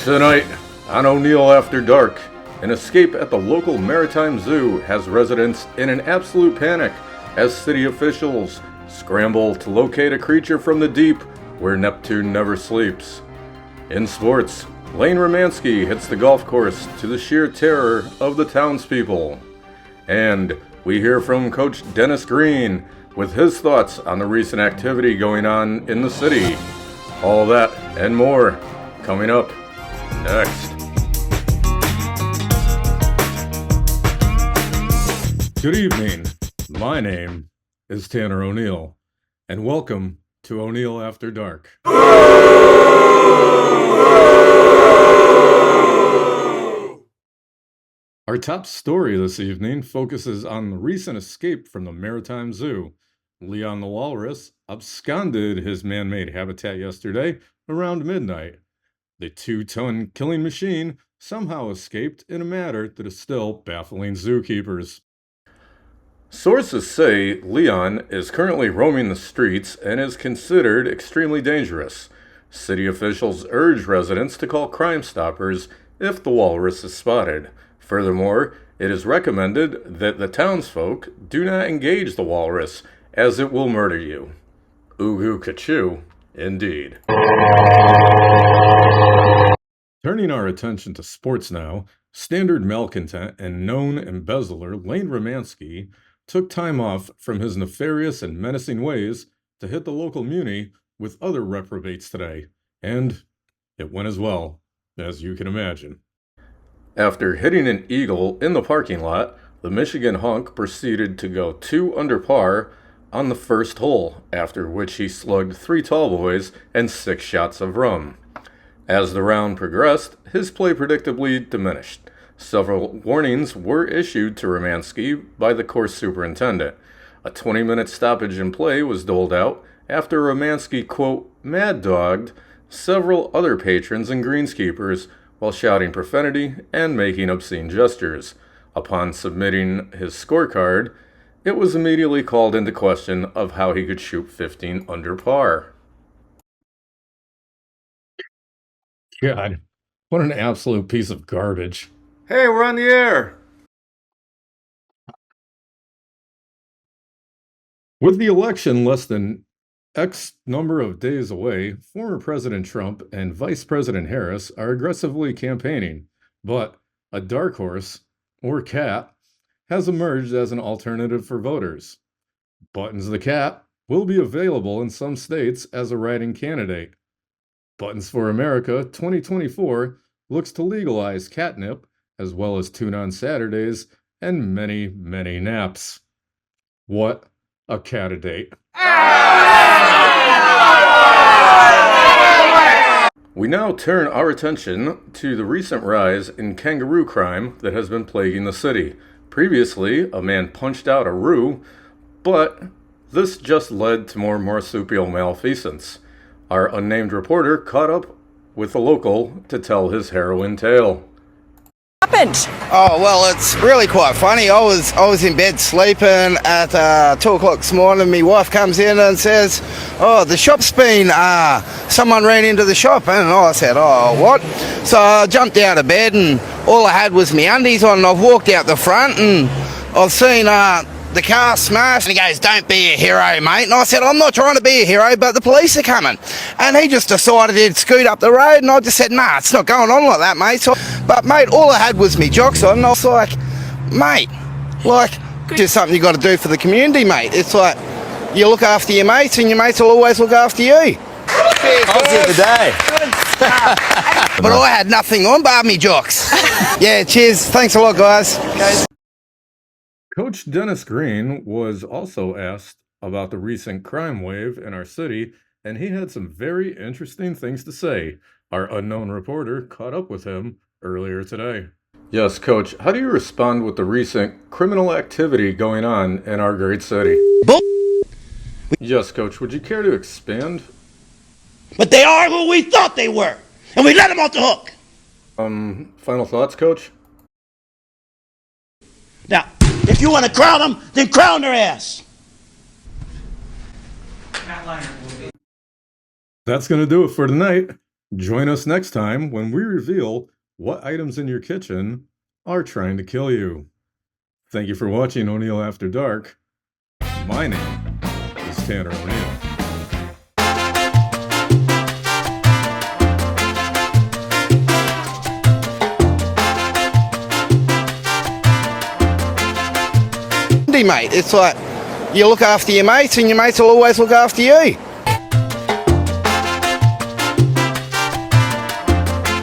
Tonight, on ONEIL After Dark, an escape at the local maritime zoo has residents in an absolute panic as city officials scramble to locate a creature from the deep where Neptune never sleeps. In sports, Lane Romansky hits the golf course to the sheer terror of the townspeople. And we hear from Coach Dennis Green with his thoughts on the recent activity going on in the city. All that and more coming up next. Good evening. My name is Tanner O'Neill, and welcome to ONEIL After Dark. Our top story this evening focuses on the recent escape from the Maritime Zoo. Leon the walrus absconded his man-made habitat yesterday around midnight. The 2-ton killing machine somehow escaped in a manner that is still baffling zookeepers. Sources say Leon is currently roaming the streets and is considered extremely dangerous. City officials urge residents to call Crime Stoppers if the walrus is spotted. Furthermore, it is recommended that the townsfolk do not engage the walrus, as it will murder you. Ugu Kachu, indeed. Turning our attention to sports now, standard malcontent and known embezzler Lane Romansky took time off from his nefarious and menacing ways to hit the local muni with other reprobates today, and it went as well, as you can imagine. After hitting an eagle in the parking lot, the Michigan hunk proceeded to go 2 under par on the first hole, after which he slugged 3 tall boys and 6 shots of rum. As the round progressed, his play predictably diminished. Several warnings were issued to Romansky by the course superintendent. A 20-minute stoppage in play was doled out after Romansky, quote, mad-dogged several other patrons and greenskeepers while shouting profanity and making obscene gestures. Upon submitting his scorecard, it was immediately called into question of how he could shoot 15 under par. God, what an absolute piece of garbage. Hey, we're on the air! With the election less than X number of days away, former President Trump and Vice President Harris are aggressively campaigning, but a dark horse, or cat, has emerged as an alternative for voters. Buttons the Cat will be available in some states as a write-in candidate. Buttons for America 2024 looks to legalize catnip, as well as tune on Saturdays and many, many naps. What a candidate. We now turn our attention to the recent rise in kangaroo crime that has been plaguing the city. Previously, a man punched out a roo, but this just led to more marsupial malfeasance. Our unnamed reporter caught up with a local to tell his harrowing tale. Oh, well, it's really quite funny. I was in bed sleeping at 2 o'clock this morning. My wife comes in and says, oh, the shop's been, someone ran into the shop. And I said, oh, what? So I jumped out of bed and all I had was my undies on, and I've walked out the front and I've seen the car smashed. And he goes, don't be a hero, mate. And I said, I'm not trying to be a hero, but the police are coming. And he just decided he'd scoot up the road, and I just said, nah, it's not going on like that, mate. So, but, mate, all I had was me jocks on, and I was like, mate, just something you got to do for the community, mate. It's like, you look after your mates, and your mates will always look after you. Positive today. But I had nothing on but me jocks. Yeah, cheers. Thanks a lot, guys. Coach Dennis Green was also asked about the recent crime wave in our city, and he had some very interesting things to say. Our unknown reporter caught up with him earlier today. Yes, Coach, how do you respond with the recent criminal activity going on in our great city? Yes, Coach, would you care to expand? But they are who we thought they were, and we let them off the hook. Final thoughts, Coach? Now, if you want to crown them, then crown their ass. That's going to do it for tonight. Join us next time when we reveal what items in your kitchen are trying to kill you. Thank you for watching ONEIL After Dark. My name is Tanner O'Neill. Mate, it's like you look after your mates and your mates will always look after you.